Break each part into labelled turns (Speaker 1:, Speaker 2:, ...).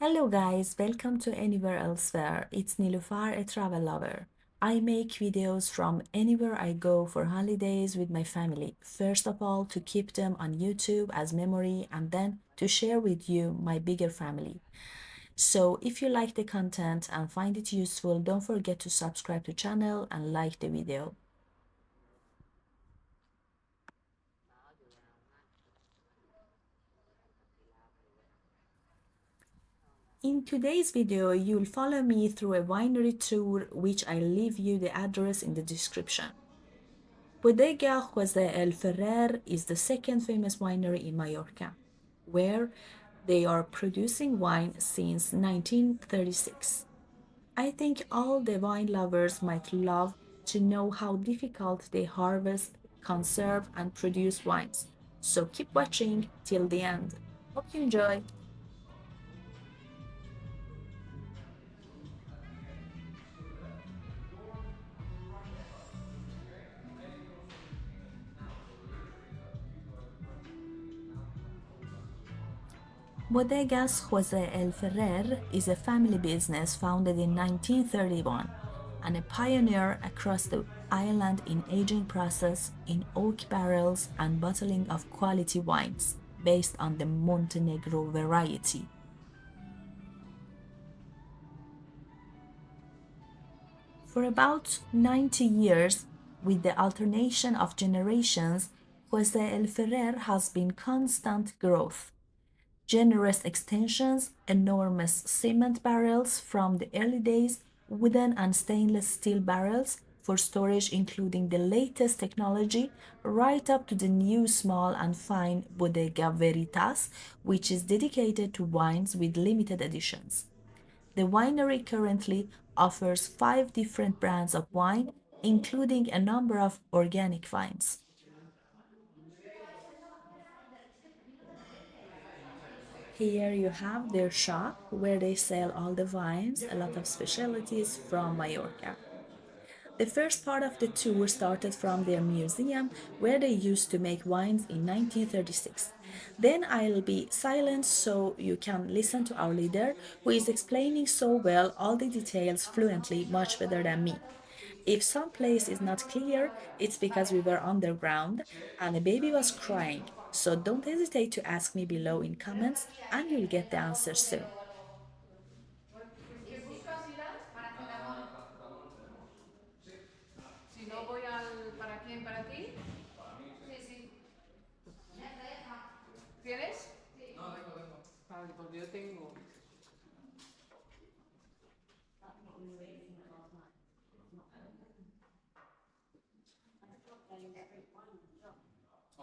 Speaker 1: Hello guys, welcome to Anywhere Elsewhere. It's Nilufar, a travel lover. I make videos from anywhere I go for holidays with my family. First of all, to keep them on YouTube as memory and then to share with you, my bigger family. So if you like the content and find it useful, don't forget to subscribe to channel and like the video. In today's video, you'll follow me through a winery tour, which I'll leave you the address in the description. Bodegas José el Ferrer is the second famous winery in Mallorca, where they are producing wine since 1936. I think all the wine lovers might love to know how difficult they harvest, conserve, and produce wines. So keep watching till the end. Hope you enjoy! Bodegas José el Ferrer is a family business founded in 1931 and a pioneer across the island in aging process in oak barrels and bottling of quality wines based on the Montenegro variety. For about 90 years, with the alternation of generations, José el Ferrer has been constant growth. Generous extensions, enormous cement barrels from the early days, wooden and stainless steel barrels for storage including the latest technology, right up to the new small and fine Bodega Veritas, which is dedicated to wines with limited editions. The winery currently offers 5 different brands of wine, including a number of organic wines. Here you have their shop where they sell all the wines, a lot of specialties from Mallorca. The first part of the tour started from their museum where they used to make wines in 1936. Then I'll be silent so you can listen to our leader who is explaining so well all the details fluently, much better than me. If some place is not clear, it's because we were underground and a baby was crying. So don't hesitate to ask me below in comments and you'll get the answer soon.
Speaker 2: Si no voy al ¿para quién? ¿Para ti? ¿Tienes? No, tengo. Vale, porque yo tengo.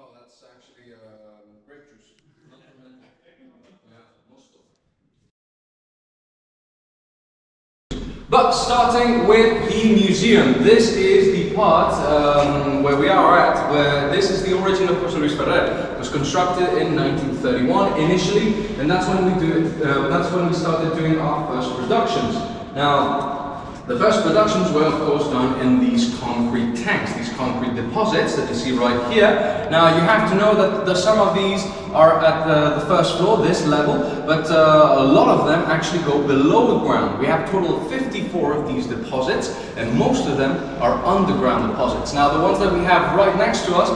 Speaker 3: Oh, that's actually grape juice, not fermented. Yeah, mosto. But starting with the museum, this is the part where we are at, where this is the origin of José Luis Ferrer. It was constructed in 1931 initially, and that's when we started doing our first productions. Now, the first productions were, of course, done in these concrete tanks, these concrete deposits that you see right here. Now, you have to know that some of these are at the first floor, this level, but a lot of them actually go below the ground. We have a total of 54 of these deposits, and most of them are underground deposits. Now, the ones that we have right next to us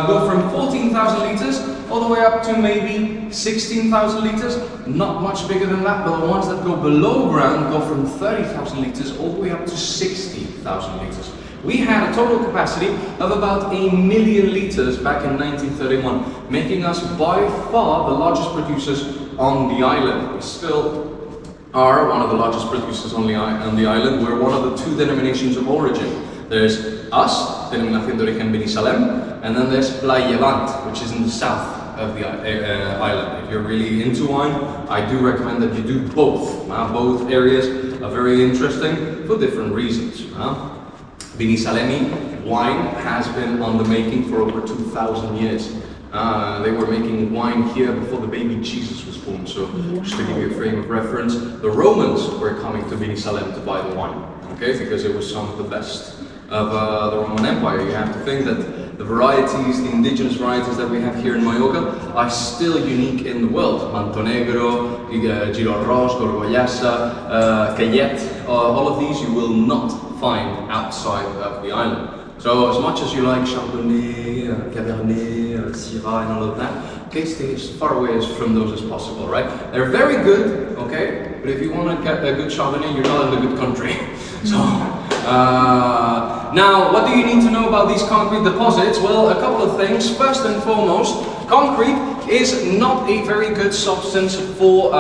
Speaker 3: go from 14,000 liters all the way up to maybe 16,000 liters. Not much bigger than that, but the ones that go below ground go from 30,000 liters all the way up to 60,000 liters. We had a total capacity of about 1 million liters back in 1931, making us by far the largest producers on the island. We still are one of the largest producers on the island. We're one of the 2 denominations of origin. There's us, Denominación de Origen Binissalem, and then there's Playa Levant, which is in the south of the island. If you're really into wine, I do recommend that you do both. Both areas are very interesting for different reasons. Binissalem wine has been on the making for over 2,000 years. They were making wine here before the baby Jesus was born, so just to give you a frame of reference, the Romans were coming to Binissalem to buy the wine, okay, because it was some of the best of the Roman Empire. You have to think that the varieties, the indigenous varieties that we have here in Mallorca are still unique in the world. Montenegro, Giro Arroz, Gorgollasa, Cayet, all of these you will not find outside of the island. So as much as you like Chardonnay, Cabernet, Syrah and all of that, okay, stay as far away from those as possible, right? They're very good, okay, but if you want to get a good Chardonnay, you're not in a good country. So, now, what do you need to know about these concrete deposits? Well, a couple of things. First and foremost, concrete is not a very good substance for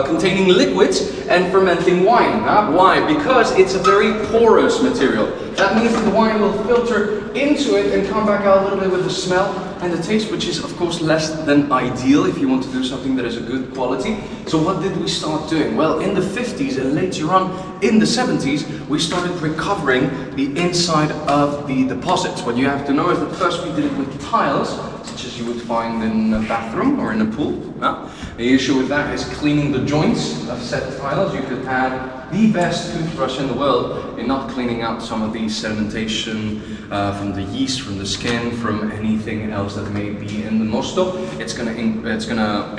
Speaker 3: containing liquids and fermenting wine. Why? Because it's a very porous material. That means that the wine will filter into it and come back out a little bit with the smell and the taste, which is of course less than ideal if you want to do something that is a good quality. So what did we start doing? Well, in the 50s and later on in the 70s, we started recovering the inside of the deposits. What you have to know is that first we did it with tiles, such as you would find in a bathroom or in a pool. The issue with that is cleaning the joints of said tiles. You could have the best toothbrush in the world in not cleaning out some of the sedimentation from the yeast, from the skin, from anything else that may be in the mosto. It's gonna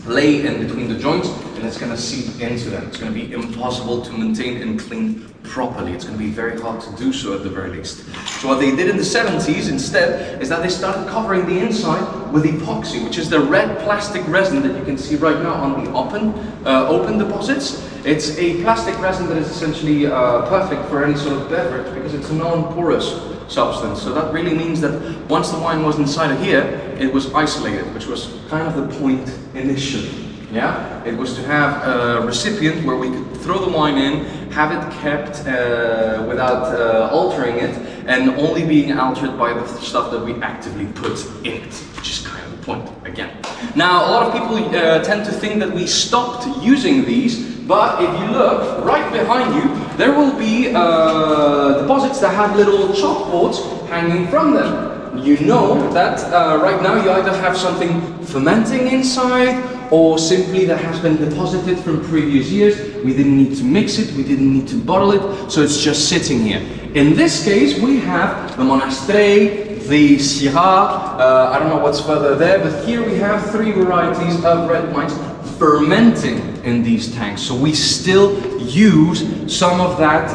Speaker 3: lay in between the joints and it's gonna seep into them. It's gonna be impossible to maintain and clean properly. It's gonna be very hard to do so at the very least. So what they did in the 70s instead is that they started covering the inside with epoxy, which is the red plastic resin that you can see right now on the open deposits. It's a plastic resin that is essentially perfect for any sort of beverage because it's a non-porous substance. So that really means that once the wine was inside of here, it was isolated, which was kind of the point initially. Yeah, it was to have a recipient where we could throw the wine in, have it kept without altering it, and only being altered by the stuff that we actively put in it, which is kind of the point again. Now, a lot of people tend to think that we stopped using these, but if you look right behind you, there will be deposits that have little chalkboards hanging from them. You know that right now you either have something fermenting inside, or simply that has been deposited from previous years. We didn't need to mix it, we didn't need to bottle it, so it's just sitting here. In this case, we have the Monastrell, the Syrah, I don't know what's further there, but here we have 3 varieties of red wines fermenting in these tanks. So we still use some of that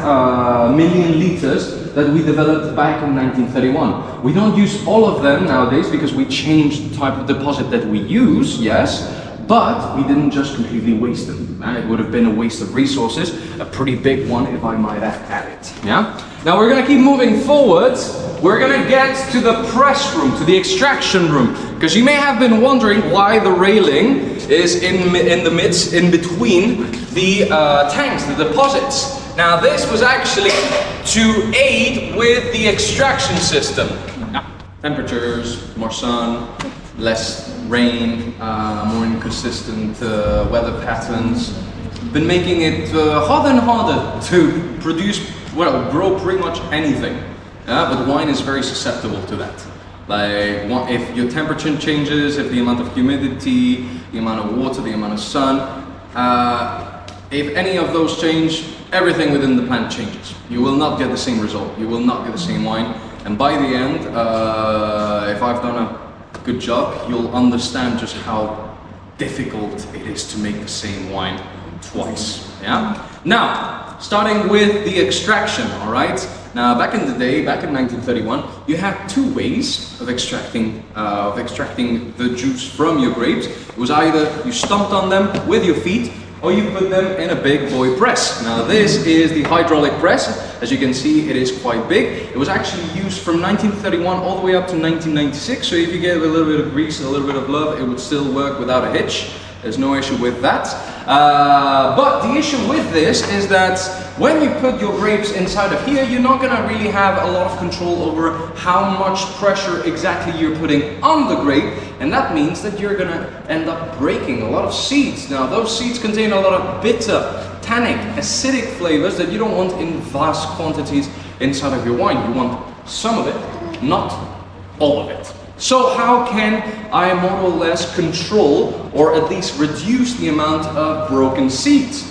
Speaker 3: million liters that we developed back in 1931. We don't use all of them nowadays because we changed the type of deposit that we use, yes, but we didn't just completely waste them. It would have been a waste of resources, a pretty big one if I might add it. Yeah. Now we're gonna keep moving forwards. We're gonna get to the press room, to the extraction room, because you may have been wondering why the railing is in between the tanks, the deposits. Now this was actually to aid with the extraction system. Temperatures, more sun, less rain, more inconsistent weather patterns, been making it harder and harder to produce, well, grow pretty much anything. But wine is very susceptible to that. Like, if your temperature changes, if the amount of humidity, the amount of water, the amount of sun, if any of those change, everything within the plant changes. You will not get the same result. You will not get the same wine. And by the end, if I've done a good job, you'll understand just how difficult it is to make the same wine twice. Yeah. Now, starting with the extraction. All right. Now, back in the day, back in 1931, you had 2 ways of extracting the juice from your grapes. It was either you stomped on them with your feet, or you put them in a big boy press. Now this is the hydraulic press. As you can see, it is quite big. It was actually used from 1931 all the way up to 1996. So if you gave it a little bit of grease and a little bit of love, it would still work without a hitch. There's no issue with that. But the issue with this is that when you put your grapes inside of here, you're not gonna really have a lot of control over how much pressure exactly you're putting on the grape. And that means that you're gonna end up breaking a lot of seeds. Now those seeds contain a lot of bitter, tannic, acidic flavors that you don't want in vast quantities inside of your wine. You want some of it, not all of it. So how can I more or less control or at least reduce the amount of broken seeds?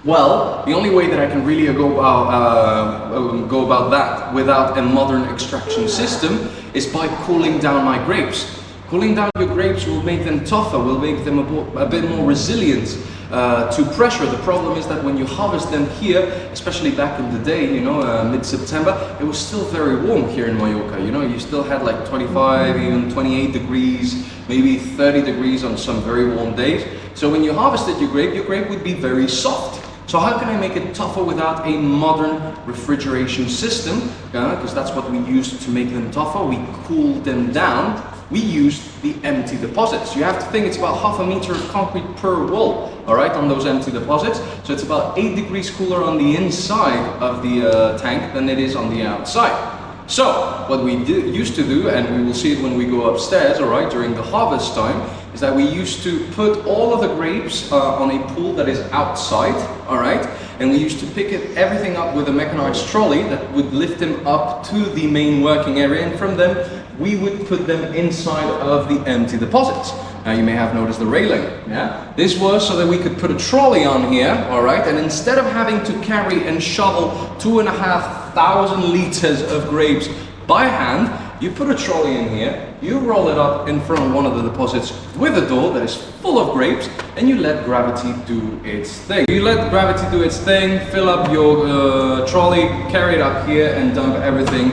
Speaker 3: Well, the only way that I can really go about that without a modern extraction system is by cooling down my grapes. Cooling down your grapes will make them tougher, will make them a bit more resilient to pressure. The problem is that when you harvest them here, especially back in the day, you know, mid-September, it was still very warm here in Mallorca. You know, you still had like 25, even 28 degrees, maybe 30 degrees on some very warm days. So when you harvested your grape would be very soft. So how can I make it tougher without a modern refrigeration system? Because that's what we used to make them tougher. We cooled them down. We used the empty deposits. You have to think it's about half a meter of concrete per wall, all right, on those empty deposits. So it's about 8 degrees cooler on the inside of the tank than it is on the outside. So what we used to do, and we will see it when we go upstairs, all right, during the harvest time, is that we used to put all of the grapes on a pool that is outside, all right, and we used to pick everything up with a mechanized trolley that would lift them up to the main working area, and from them we would put them inside of the empty deposits. Now you may have noticed the railing, yeah? This was so that we could put a trolley on here, all right, and instead of having to carry and shovel 2,500 liters of grapes by hand, you put a trolley in here, you roll it up in front of one of the deposits with a door that is full of grapes, and you let gravity do its thing. You let gravity do its thing, fill up your trolley, carry it up here, and dump everything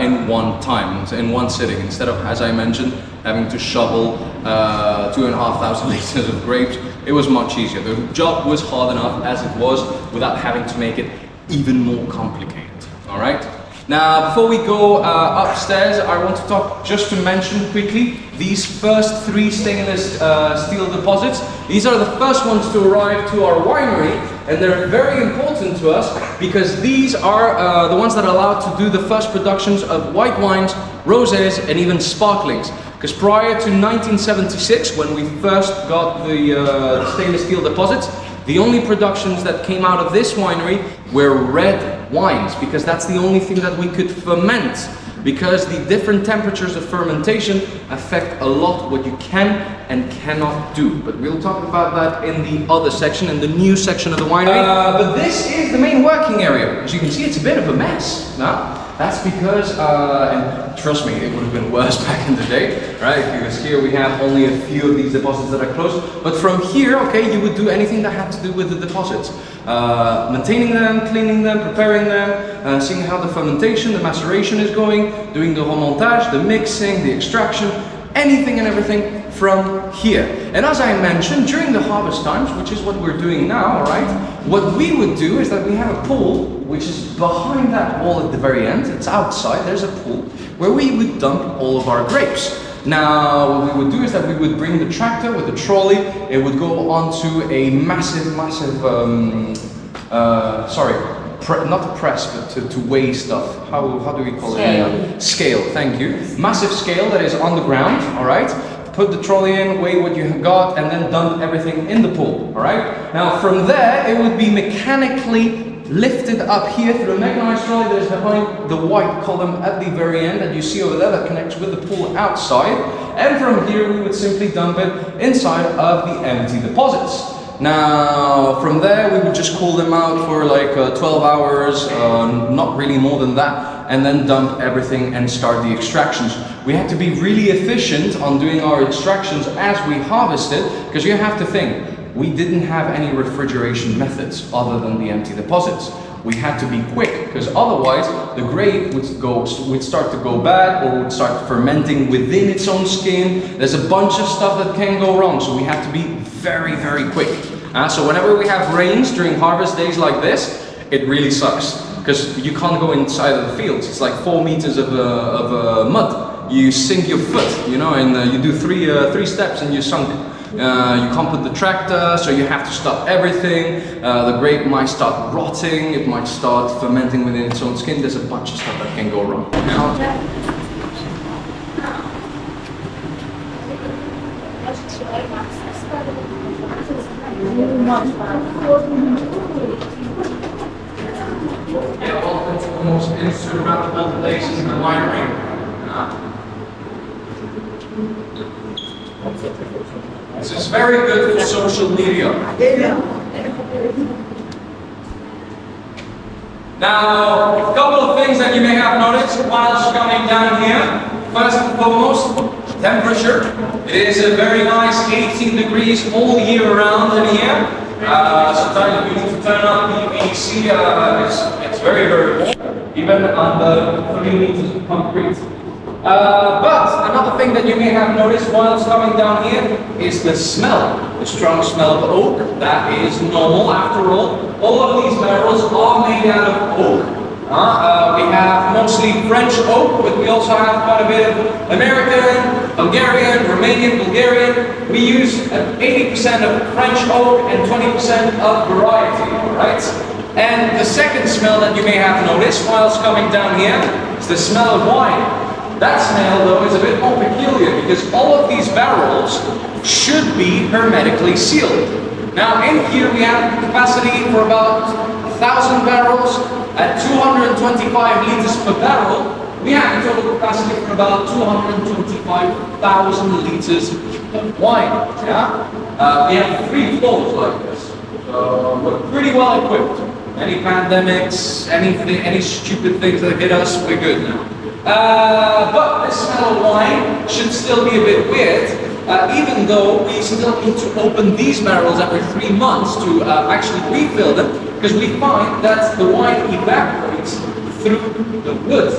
Speaker 3: in one time, in one sitting, instead of, as I mentioned, having to shovel 2,500 liters of grapes. It was much easier. The job was hard enough as it was without having to make it even more complicated, all right? Now, before we go upstairs, I want to talk, just to mention quickly, these first 3 stainless steel deposits. These are the first ones to arrive to our winery, and they're very important to us because these are the ones that are allowed to do the first productions of white wines, rosés, and even sparklings. Because prior to 1976, when we first got the stainless steel deposits, the only productions that came out of this winery were red wines, because that's the only thing that we could ferment, because the different temperatures of fermentation affect a lot what you can and cannot do. But we'll talk about that in the other section, in the new section of the winery. But this is the main working area. As you can see, it's a bit of a mess. No? That's because, and trust me, it would have been worse back in the day, right? Because here we have only a few of these deposits that are closed. But from here, okay, you would do anything that had to do with the deposits. Maintaining them, cleaning them, preparing them, seeing how the fermentation, the maceration is going, doing the remontage, the mixing, the extraction, anything and everything from here. And as I mentioned, during the harvest times, which is what we're doing now, all right, what we would do is that we have a pool which is behind that wall at the very end. It's outside, there's a pool where we would dump all of our grapes. Now, what we would do is that we would bring the tractor with the trolley. It would go onto a massive, not a press, but to weigh stuff. How do we call it? Scale, thank you. Massive scale that is on the ground, all right? Put the trolley in, weigh what you have got, and then dump everything in the pool, all right? Now, from there, it would be mechanically lifted up here through a mechanized trolley that is behind the white column at the very end that you see over there that connects with the pool outside. And from here, we would simply dump it inside of the empty deposits. Now, from there, we would just cool them out for like 12 hours, not really more than that, and then dump everything and start the extractions. We had to be really efficient on doing our extractions as we harvested, because you have to think, we didn't have any refrigeration methods other than the empty deposits. We had to be quick, because otherwise the grape would start to go bad, or would start fermenting within its own skin. There's a bunch of stuff that can go wrong, so we have to be very, very quick. So whenever we have rains during harvest days like this, it really sucks, because you can't go inside of the fields. It's like 4 meters of mud. You sink your foot, you know, and you do three steps and you're sunk. You can't put the tractor, so you have to stop everything. The grape might start rotting, it might start fermenting within its own skin. There's a bunch of stuff that can go wrong. Yeah, welcome to the most Instagrammable places in the winery. This is very good for social media. Now, a couple of things that you may have noticed whilst coming down here. First and foremost, temperature. It is a very nice 18 degrees all year round in here. Sometimes we need to turn up the AC. It's very, very warm, even under 3 meters of concrete. But another thing that you may have noticed whilst coming down here is the smell. The strong smell of oak. That is normal after all. All of these barrels are made out of oak. We have mostly French oak, but we also have quite a bit of American, Hungarian, Romanian, Bulgarian. We use 80% of French oak and 20% of variety, right? And the second smell that you may have noticed whilst coming down here is the smell of wine. That smell, though, is a bit more peculiar because all of these barrels should be hermetically sealed. Now, in here we have capacity for about 1,000 barrels at 225 liters per barrel. We have a total capacity for about 225,000 liters of wine. Yeah? We have 3 floors like this, so we're pretty well equipped. Any pandemics, any stupid things that hit us, we're good now. But this smell of wine should still be a bit weird, even though we still need to open these barrels every 3 months to actually refill them, because we find that the wine evaporates through the wood.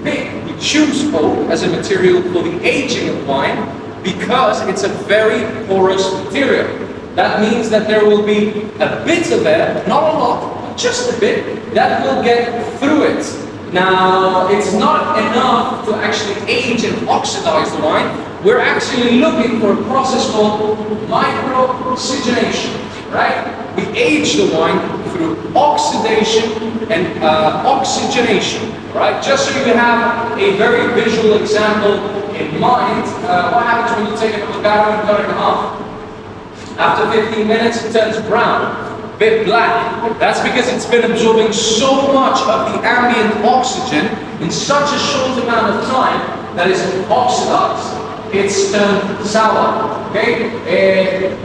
Speaker 3: We choose oak as a material for the aging of wine because it's a very porous material. That means that there will be a bit of air, not a lot, but just a bit, that will get through it. Now, it's not enough to actually age and oxidize the wine. We're actually looking for a process called micro-oxygenation, right? We age the wine through oxidation and oxygenation, right? Just so you have a very visual example in mind, what happens when you take a barrel and cut it in half? After 15 minutes, it turns brown. Bit black. That's because it's been absorbing so much of the ambient oxygen in such a short amount of time that it's oxidized. It's turned sour. Okay?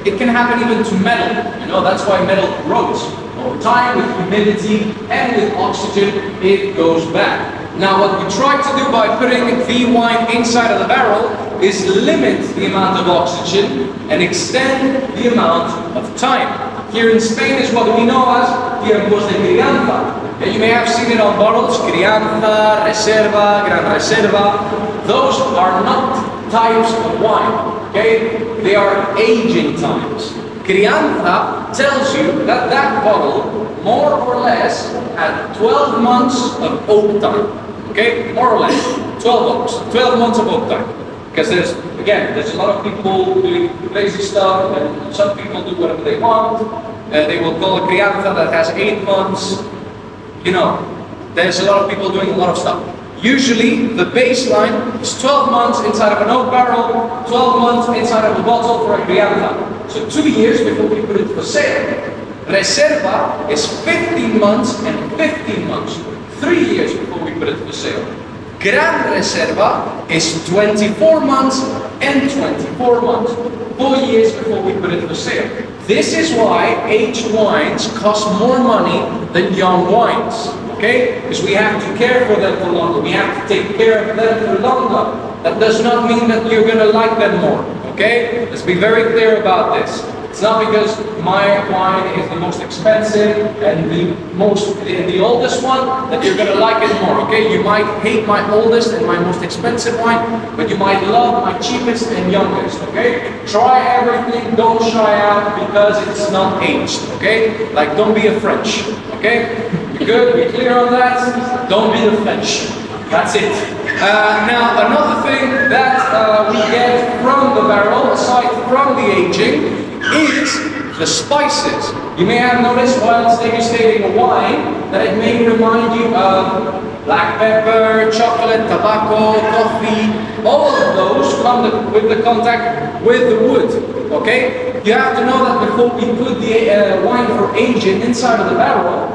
Speaker 3: It can happen even to metal. You know, that's why metal corrodes. Over time, with humidity and with oxygen, it goes back. Now, what we try to do by putting the wine inside of the barrel is limit the amount of oxygen and extend the amount of time. Here in Spain is what we know as tiempos de crianza. You may have seen it on bottles, crianza, reserva, gran reserva. Those are not types of wine, okay? They are aging times. Crianza tells you that that bottle, more or less, had 12 months of oak time, okay? More or less, 12 months of oak time. Because there's a lot of people doing crazy stuff, and some people do whatever they want. They will call a crianza that has 8 months. You know, there's a lot of people doing a lot of stuff. Usually, the baseline is 12 months inside of an oak barrel, 12 months inside of a bottle for a crianza. So 2 years before we put it for sale. Reserva is 15 months and 15 months. 3 years before we put it for sale. Gran Reserva is 24 months and 24 months, 4 years before we put it for sale. This is why aged wines cost more money than young wines, okay? Because we have to care for them for longer, we have to take care of them for longer. That does not mean that you're gonna like them more, okay? Let's be very clear about this. It's not because my wine is the most expensive and the oldest one that you're gonna like it more, okay? You might hate my oldest and my most expensive wine, but you might love my cheapest and youngest, okay? Try everything, don't shy out because it's not aged, okay? Like, don't be a French, okay? We good? We clear on that? Don't be the French. That's it. Now, another thing that we get from the barrel, aside from the aging, is the spices. You may have noticed whilst degustating a wine that it may remind you of black pepper, chocolate, tobacco, coffee. All of those come with the contact with the wood. Okay? You have to know that before we put the wine for aging inside of the barrel,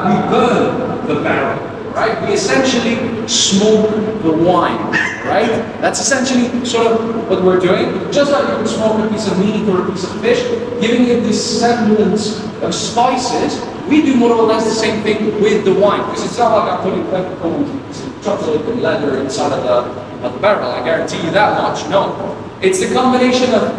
Speaker 3: we burn the barrel. Right? We essentially smoke the wine, right? That's essentially sort of what we're doing. Just like you would smoke a piece of meat or a piece of fish, giving it this semblance of spices, we do more or less the same thing with the wine, because it's not like I'm putting peppercorns, chocolate and leather inside of the barrel, I guarantee you that much. No, it's the combination of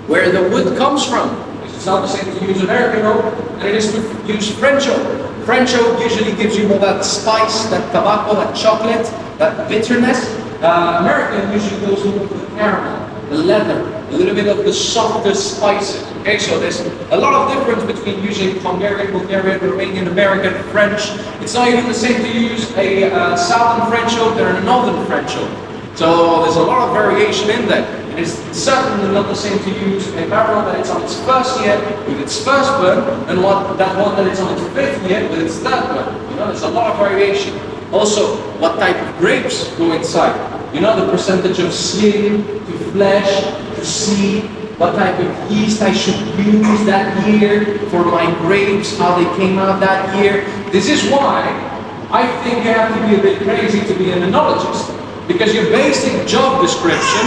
Speaker 3: where the wood comes from. It's not the same to use American oak than it is to use French oak. French oak usually gives you more that spice, that tobacco, that chocolate, that bitterness. American usually goes more for the caramel, the leather, a little bit of the softer spices. Okay, so there's a lot of difference between usually Hungarian, Bulgarian, Romanian, American, French. It's not even the same to use a southern French oak than a northern French oak. So there's a lot of variation in that. It is certainly not the same to use a barrel that it's on its first year with its first burn and that one that it's on its fifth year with its third burn. You know, there's a lot of variation. Also, what type of grapes go inside? You know, the percentage of skin to flesh to seed, what type of yeast I should use that year for my grapes, how they came out that year. This is why I think you have to be a bit crazy to be an enologist. Because your basic job description,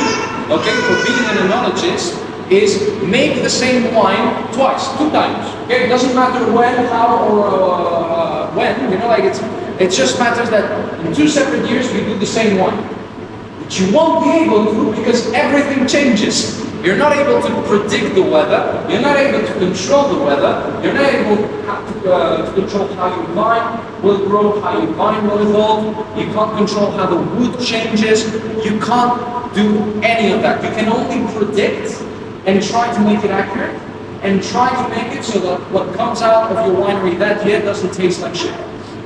Speaker 3: okay, for being an enologist is make the same wine twice, 2 times. Okay, it doesn't matter when, how, or when. You know, like it just matters that in 2 separate years we do the same wine. But you won't be able to because everything changes. You're not able to predict the weather. You're not able to control the weather. You're not able to control how your vine will grow, how your vine will evolve. You can't control how the wood changes. You can't do any of that. You can only predict and try to make it accurate and try to make it so that what comes out of your winery that year doesn't taste like shit.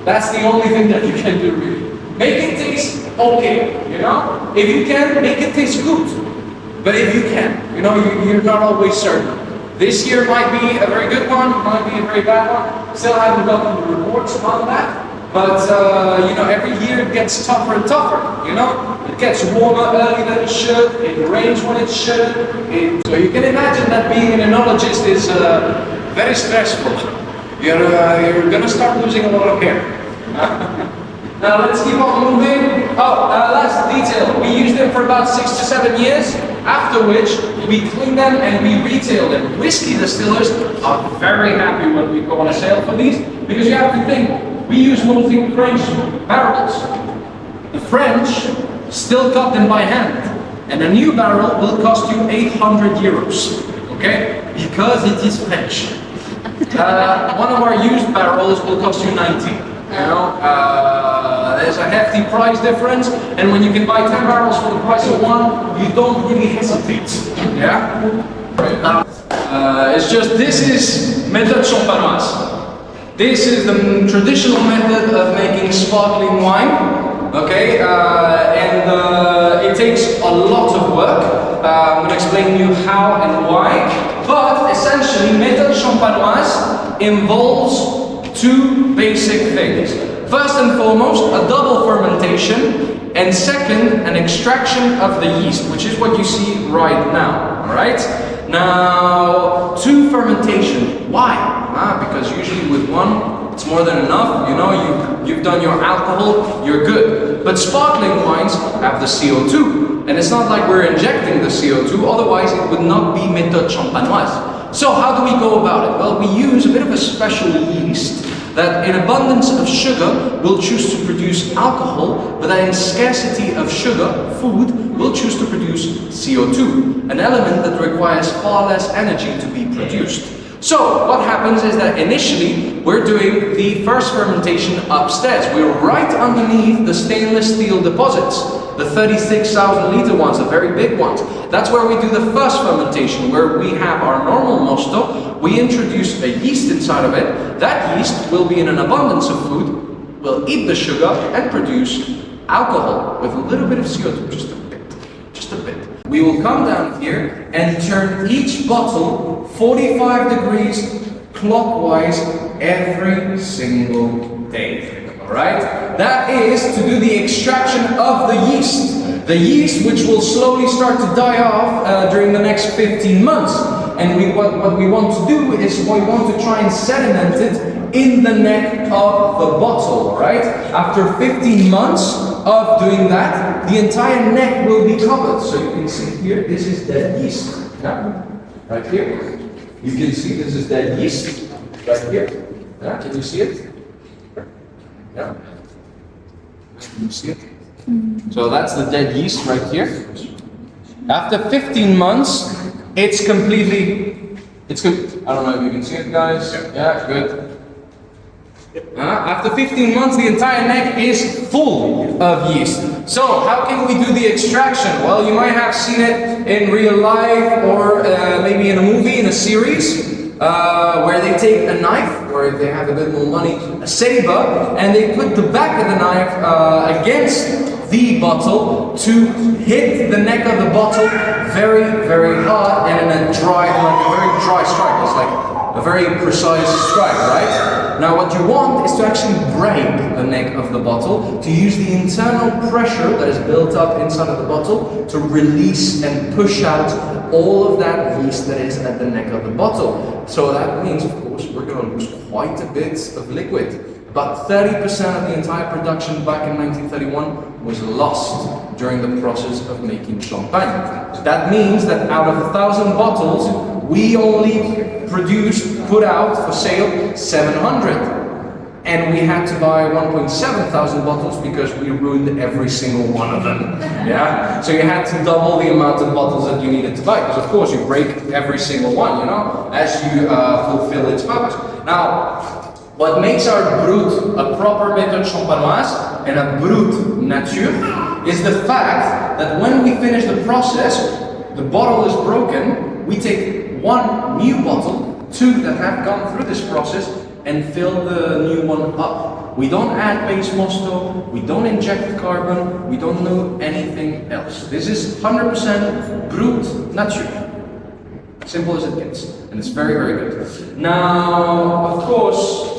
Speaker 3: That's the only thing that you can do really. Make it taste okay, you know? If you can, make it taste good. But if you can, you know, you're not always certain. This year might be a very good one, might be a very bad one. Still haven't gotten the reports on that. But, you know, every year it gets tougher and tougher, you know? It gets warmer early than it should, it rains when it should. So you can imagine that being an enologist is very stressful. You're gonna start losing a lot of hair. Now let's keep on moving. Oh, last detail. We use them for about 6 to 7 years, after which we clean them and we retail them. Whiskey distillers are very happy when we go on a sale for these, because you have to think, we use mostly French barrels. The French still cut them by hand, and a new barrel will cost you 800 euros, okay? Because it is French. One of our used barrels will cost you 90. You know, there's a hefty price difference, and when you can buy 10 barrels for the price of one, you don't really hesitate. Yeah? It's just, this is méthode champenoise. This is the traditional method of making sparkling wine. Okay, and it takes a lot of work. I'm going to explain to you how and why. But essentially, méthode champenoise involves 2 basic things. First and foremost, a double fermentation, and second, an extraction of the yeast, which is what you see right now. All right. Now, 2 fermentation. Why? Because usually with one, it's more than enough. You know, you've done your alcohol, you're good. But sparkling wines have the CO2, and it's not like we're injecting the CO2. Otherwise, it would not be méthode champenoise. So how do we go about it? Well, we use a bit of a special yeast that in abundance of sugar will choose to produce alcohol, but that in scarcity of sugar, food, will choose to produce CO2, an element that requires far less energy to be produced. So what happens is that initially we're doing the first fermentation upstairs. We're right underneath the stainless steel deposits, the 36,000 liter ones, the very big ones. That's where we do the first fermentation, where we have our normal mosto. We introduce a yeast inside of it. That yeast will be in an abundance of food, will eat the sugar and produce alcohol with a little bit of CO2, just a bit. We will come down here and turn each bottle 45 degrees clockwise every single day. Alright? That is to do the extraction of the yeast. The yeast which will slowly start to die off during the next 15 months. And what we want to do is we want to try and sediment it in the neck of the bottle, right? After 15 months of doing that, the entire neck will be covered. So you can see here, this is dead yeast. Yeah? Right here. You can see this is dead yeast. Right here. Yeah, can you see it? Yeah. Can you see it? So that's the dead yeast right here. After 15 months, it's completely, I don't know if you can see it, guys. Yeah, good. After 15 months, the entire neck is full of yeast. So how can we do the extraction? Well, you might have seen it in real life or maybe in a movie, in a series, where they take a knife, or if they have a bit more money, a saber, and they put the back of the knife against the bottle to hit the neck of the bottle very, very hard and in a dry, like a very dry strike. It's like a very precise strike, right? Now what you want is to actually break the neck of the bottle, to use the internal pressure that is built up inside of the bottle to release and push out all of that yeast that is at the neck of the bottle. So that means, of course, we're going to lose quite a bit of liquid. About 30% of the entire production back in 1931 was lost during the process of making champagne. That means that out of 1,000 bottles, we only put out for sale 700. And we had to buy 1,700 bottles because we ruined every single one of them. Yeah? So you had to double the amount of bottles that you needed to buy, because of course you break every single one, you know, as you fulfill its purpose. Now, what makes our Brut a proper méthode champenoise and a Brut nature is the fact that when we finish the process, the bottle is broken, we take one new bottle, two that have gone through this process, and fill the new one up. We don't add base mosto, we don't inject carbon, we don't do anything else. This is 100% Brut nature. Simple as it gets, and it's very, very good. Now, of course,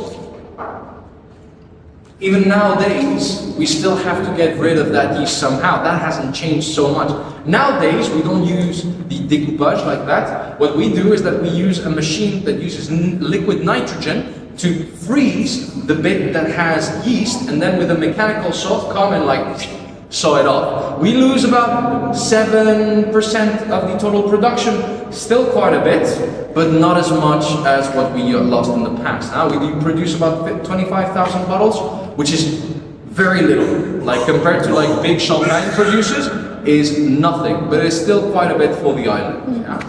Speaker 3: even nowadays, we still have to get rid of that yeast somehow. That hasn't changed so much. Nowadays, we don't use the découpage like that. What we do is that we use a machine that uses liquid nitrogen to freeze the bit that has yeast, and then with a mechanical saw come and like saw it off. We lose about 7% of the total production, still quite a bit, but not as much as what we lost in the past. Now we do produce about 25,000 bottles, which is very little. Like compared to like big champagne producers, is nothing, but it's still quite a bit for the island. Yeah?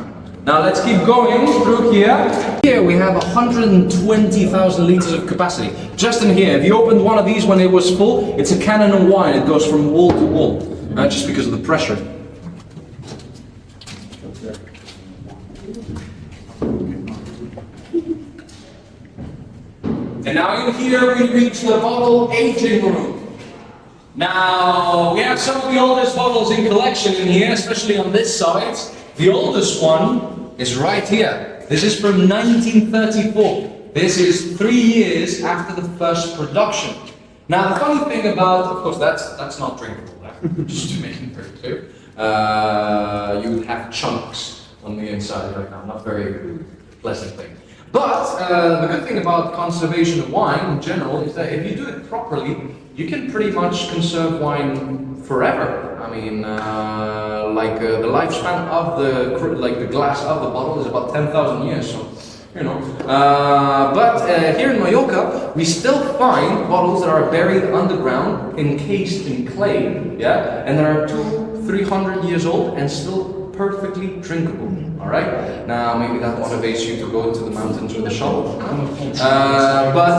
Speaker 3: Now let's keep going through here. Here we have 120,000 liters of capacity. Just in here, if you opened one of these when it was full, it's a cannon of wine. It goes from wall to wall, just because of the pressure. And now in here we reach the bottle aging room. Now we have some of the oldest bottles in collection in here, especially on this side. The oldest one is right here. This is from 1934. This is 3 years after the first production. Now the funny thing about, of course, that's not drinkable. Just to make it very clear, you would have chunks on the inside right now. Not very pleasant thing. But the good thing about conservation of wine in general is that if you do it properly, you can pretty much conserve wine forever. I mean, the lifespan of the glass of the bottle is about 10,000 years. So, you know. But here in Mallorca, we still find bottles that are buried underground, encased in clay, yeah, and that are 200-300 years old and still perfectly drinkable. All right. Now maybe that motivates you to go into the mountains with a shovel. But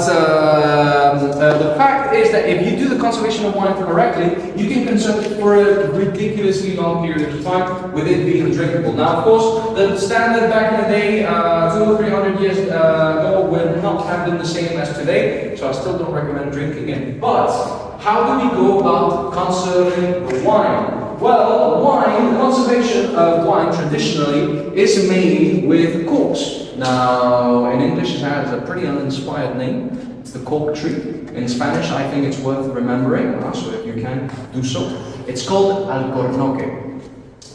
Speaker 3: the fact is that if you do the conservation of wine correctly, you can conserve it for a ridiculously long period of time with it being drinkable. Now, of course, the standard back in the day, 200 or 300 years ago, would not have been the same as today. So I still don't recommend drinking it. But how do we go about conserving the wine? Well, wine, conservation of wine traditionally is made with corks. Now, in English it has a pretty uninspired name. It's the cork tree. In Spanish, I think it's worth remembering, so if you can do so. It's called alcornoque.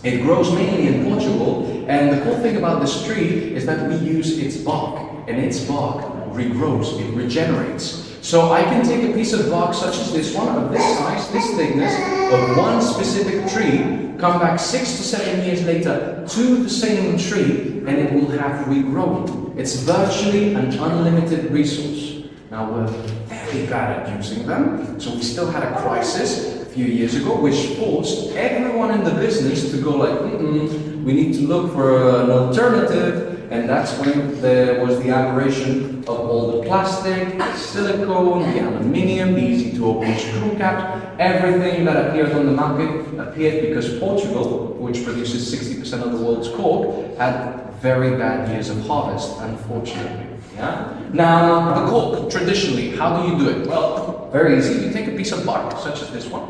Speaker 3: It grows mainly in Portugal, and the cool thing about this tree is that we use its bark, and its bark regrows, it regenerates. So I can take a piece of bark such as this one, of this size, this thickness, of one specific tree, come back 6 to 7 years later to the same tree, and it will have regrown. It's virtually an unlimited resource. Now we're very bad at using them, so we still had a crisis a few years ago, which forced everyone in the business to go like, we need to look for an alternative. And that's when there was the apparition of all the plastic, the silicone, the aluminium, the easy to open screw caps, everything that appeared on the market appeared because Portugal, which produces 60% of the world's cork, had very bad years of harvest, unfortunately. Yeah? Now, the cork, traditionally, how do you do it? Well, very easy. You take a piece of bark, such as this one,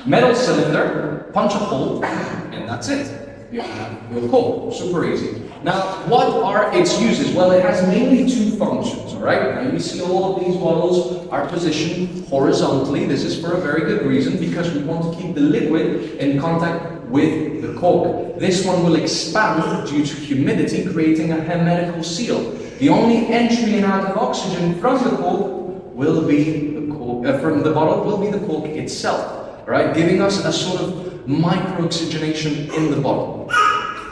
Speaker 3: metal cylinder, punch a hole, and that's it. You have your cork, super easy. Now, what are its uses? Well, it has mainly two functions, all right? Now, you see all of these bottles are positioned horizontally. This is for a very good reason, because we want to keep the liquid in contact with the cork. This one will expand due to humidity, creating a hermetical seal. The only entry and out of oxygen from the cork will be the cork, from the bottle will be the cork itself, all right? Giving us a sort of micro-oxygenation in the bottle.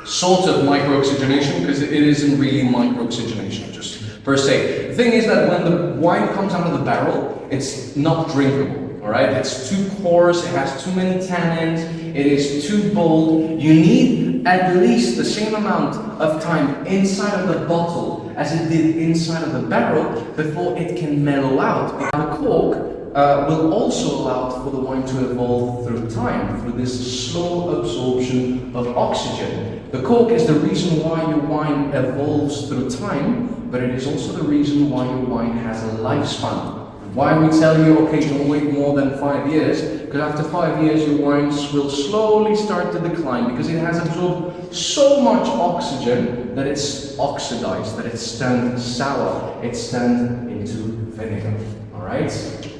Speaker 3: Sort of micro-oxygenation, because it isn't really micro-oxygenation, just per se. The thing is that when the wine comes out of the barrel, it's not drinkable, all right? It's too coarse, it has too many tannins, it is too bold. You need at least the same amount of time inside of the bottle as it did inside of the barrel before it can mellow out. The cork will also allow for the wine to evolve through time, through this slow absorption of oxygen. The cork is the reason why your wine evolves through time, but it is also the reason why your wine has a lifespan. Why we tell you, okay, don't wait more than 5 years, because after 5 years your wines will slowly start to decline, because it has absorbed so much oxygen that it's oxidized, that it's turned sour, it's turned into vinegar, all right?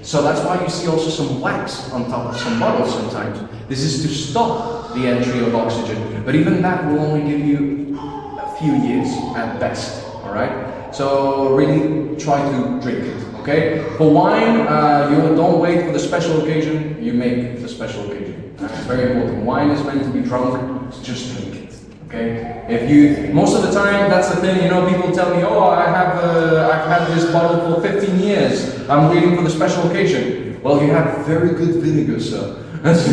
Speaker 3: So that's why you see also some wax on top of some bottles sometimes. This is to stop the entry of oxygen, but even that will only give you a few years at best, all right? So really try to drink it, okay? For wine, you don't wait for the special occasion, you make the special occasion. That's very important. Wine is meant to be drunk, so just drink it. Okay. If you, most of the time, that's the thing. You know, people tell me, "Oh, I've had this bottle for 15 years. I'm waiting for the special occasion." Well, you have very good vinegar, sir. It's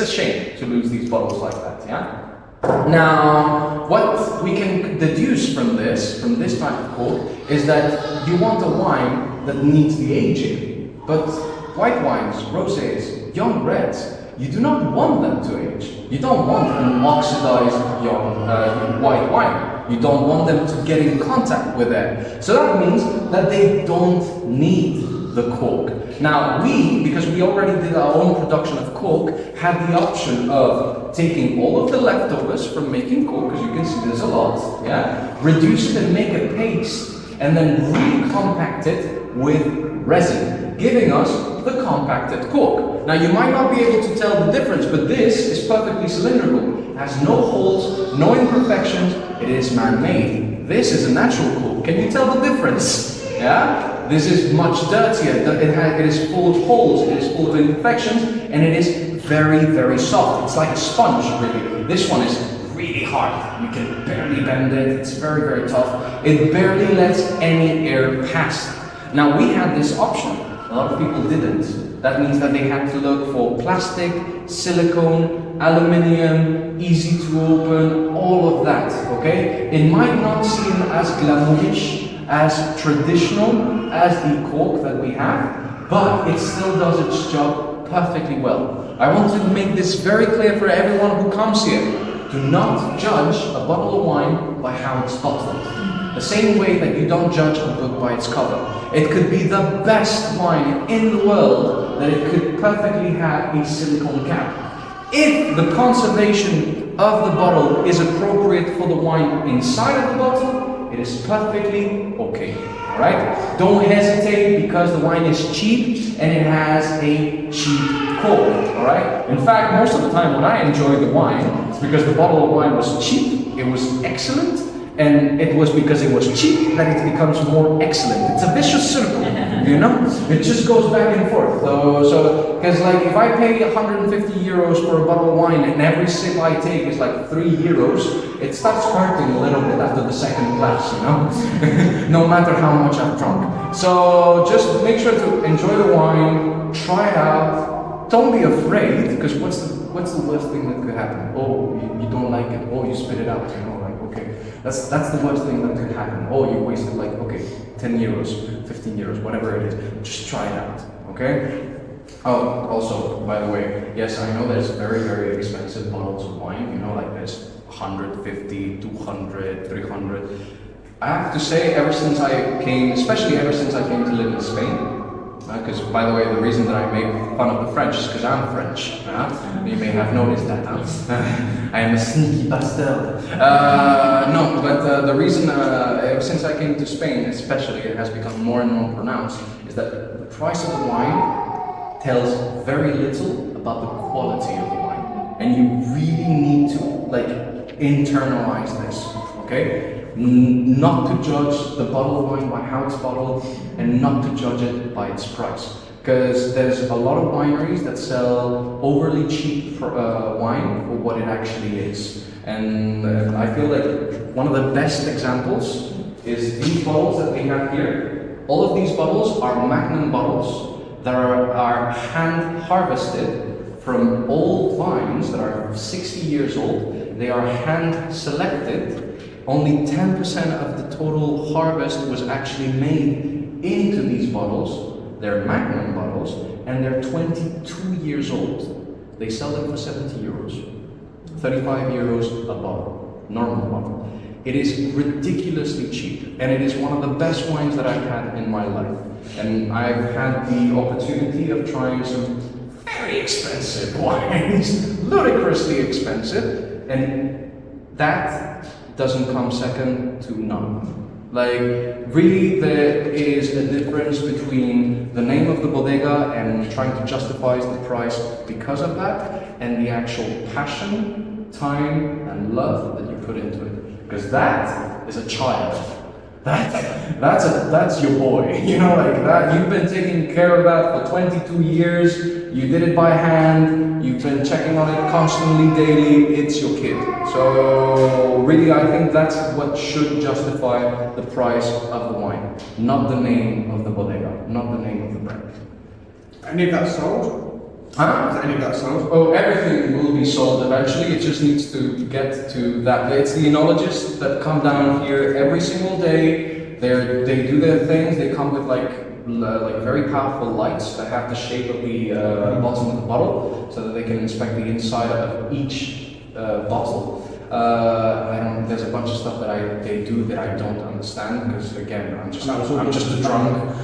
Speaker 3: a shame to lose these bottles like that. Yeah. Now, what we can deduce from this type of cork, is that you want a wine that needs the aging, but white wines, rosés, young reds, you do not want them to age. You don't want an oxidized young white wine. You don't want them to get in contact with air. So that means that they don't need the cork. Now we, because we already did our own production of cork, had the option of taking all of the leftovers from making cork, because you can see there's a lot, yeah? Reduce it and make a paste, and then recompact it with resin, giving us the compacted cork. Now you might not be able to tell the difference, but this is perfectly cylindrical. It has no holes, no imperfections, it is man-made. This is a natural cork. Can you tell the difference? Yeah? This is much dirtier. It is full of holes, it is full of imperfections, and it is very, very soft. It's like a sponge, really. This one is really hard. You can barely bend it. It's very, very tough. It barely lets any air pass. Now we had this option. A lot of people didn't. That means that they had to look for plastic, silicone, aluminium, easy to open, all of that, okay? It might not seem as glamourish, as traditional as the cork that we have, but it still does its job perfectly well. I want to make this very clear for everyone who comes here. Do not judge a bottle of wine by how it's bottled. The same way that you don't judge a book by its cover. It could be the best wine in the world, that it could perfectly have a silicone cap. If the conservation of the bottle is appropriate for the wine inside of the bottle, it is perfectly okay. Alright? Don't hesitate because the wine is cheap and it has a cheap cork. Alright? In fact, most of the time when I enjoy the wine, it's because the bottle of wine was cheap, it was excellent, And it was because it was cheap that it becomes more excellent. It's a vicious circle, you know? It just goes back and forth. So, because like if I pay 150 euros for a bottle of wine and every sip I take is like 3 euros, it starts hurting a little bit after the second glass, you know? No matter how much I've drunk. So just make sure to enjoy the wine, try it out. Don't be afraid, because what's the worst thing that could happen? Oh, you don't like it. Oh, you spit it out, you know? Okay, that's the worst thing that could happen. Oh, you wasted like, okay, 10 euros, 15 euros, whatever it is. Just try it out, okay? Oh, also, by the way, yes, I know there's very, very expensive bottles of wine, you know, like there's 150, 200, 300. I have to say, especially ever since I came to live in Spain, because, by the way, the reason that I make fun of the French is because I'm French. You may have noticed that. I am a sneaky bastard. No, but the reason, ever since I came to Spain, especially, it has become more and more pronounced, is that the price of the wine tells very little about the quality of the wine. And you really need to, like, internalize this, okay? Not to judge the bottle of wine by how it's bottled, and not to judge it by its price. Because there's a lot of wineries that sell overly cheap wine for what it actually is. And I feel like one of the best examples is these bottles that we have here. All of these bottles are Magnum bottles that are hand harvested from old vines that are 60 years old. They are hand selected. Only 10% of the total harvest was actually made into these bottles. They're Magnum bottles, and they're 22 years old. They sell them for 70 euros. 35 euros a bottle, normal bottle. It is ridiculously cheap, and it is one of the best wines that I've had in my life. And I've had the opportunity of trying some very expensive wines, ludicrously expensive, and that doesn't come second to none. Like, really, there is a difference between the name of the bodega and trying to justify the price because of that, and the actual passion, time, and love that you put into it. Because that is a child. That's your boy. You know, like that. You've been taking care of that for 22 years. You did it by hand. You've been checking on it constantly, daily. It's your kid. So really, I think that's what should justify the price of the wine, not the name of the bodega, not the name of the brand.
Speaker 4: Any of that sold?
Speaker 3: Huh?
Speaker 4: Is any of that sold?
Speaker 3: Oh, everything will be sold eventually. It just needs to get to that. It's the enologists that come down here every single day. They do their things. They come with like very powerful lights that have the shape of the bottom of the bottle, so that they can inspect the inside of each bottle. There's a bunch of stuff that they do that I don't understand, because again, I'm just a drunk.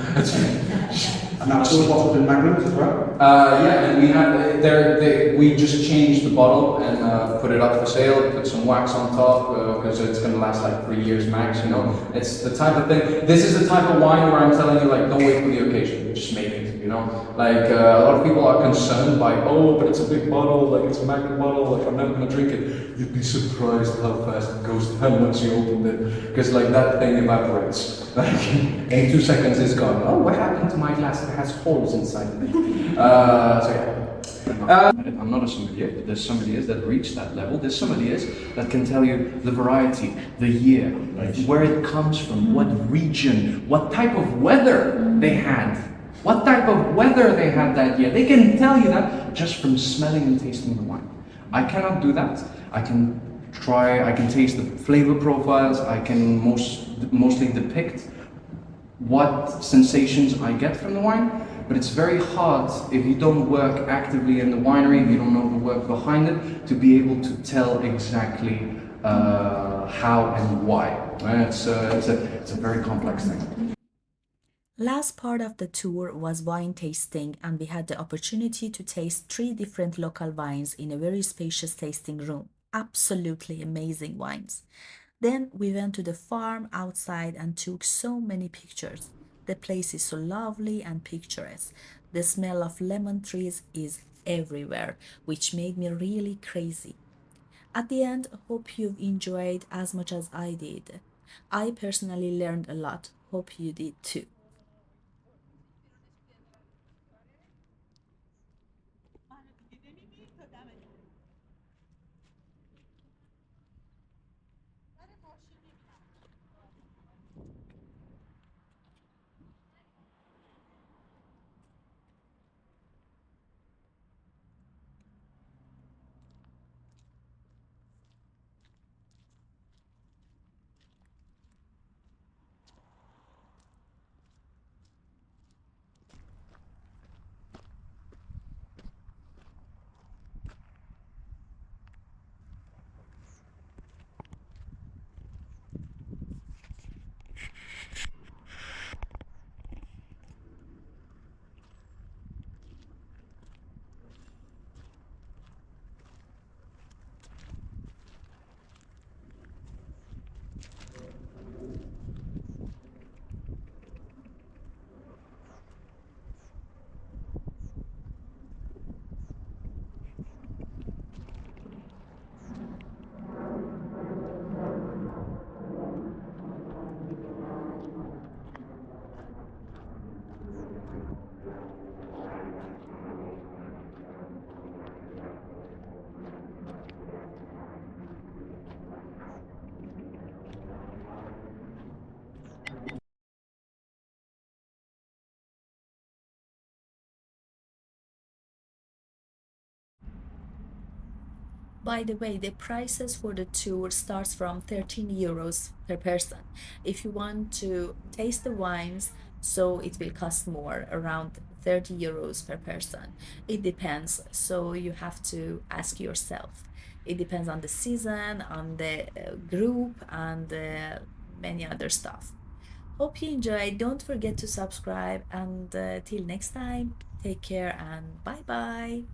Speaker 4: And that's all bottled in Magnums as well?
Speaker 3: Yeah, and we have we just changed the bottle and put it up for sale, put some wax on top, because it's going to last like 3 years max, you know. It's the type of thing, this is the type of wine where I'm telling you, like, don't wait for the occasion, just make it, you know. Like, a lot of people are concerned by, oh, but it's a big bottle, like it's a Magnum bottle, like I'm never going to drink it. You'd be surprised how fast it goes down once you open it, because like that thing evaporates. Like, in 2 seconds it's gone. Oh, what happened to my glass? It has holes inside of it. So yeah. I'm not a sommelier, but there's sommeliers that reach that level. There's sommeliers that can tell you the variety, the year, where it comes from, what region, what type of weather they had. What type of weather they had that year. They can tell you that just from smelling and tasting the wine. I cannot do that. I can taste the flavor profiles, I can mostly depict what sensations I get from the wine, but it's very hard if you don't work actively in the winery, if you don't know the work behind it, to be able to tell exactly how and why. It's a very complex thing.
Speaker 1: Last part of the tour was wine tasting, and we had the opportunity to taste 3 different local wines in a very spacious tasting room. Absolutely amazing wines. Then we went to the farm outside and took so many pictures. The place is so lovely and picturesque. The smell of lemon trees is everywhere, which made me really crazy. At the end, hope you've enjoyed as much as I did. I personally learned a lot. Hope you did too. By the way, the prices for the tour starts from 13 euros per person. If you want to taste the wines, so it will cost more, around 30 euros per person. It depends, so you have to ask yourself. It depends on the season, on the group, and many other stuff. Hope you enjoyed. Don't forget to subscribe, and till next time, take care and bye bye.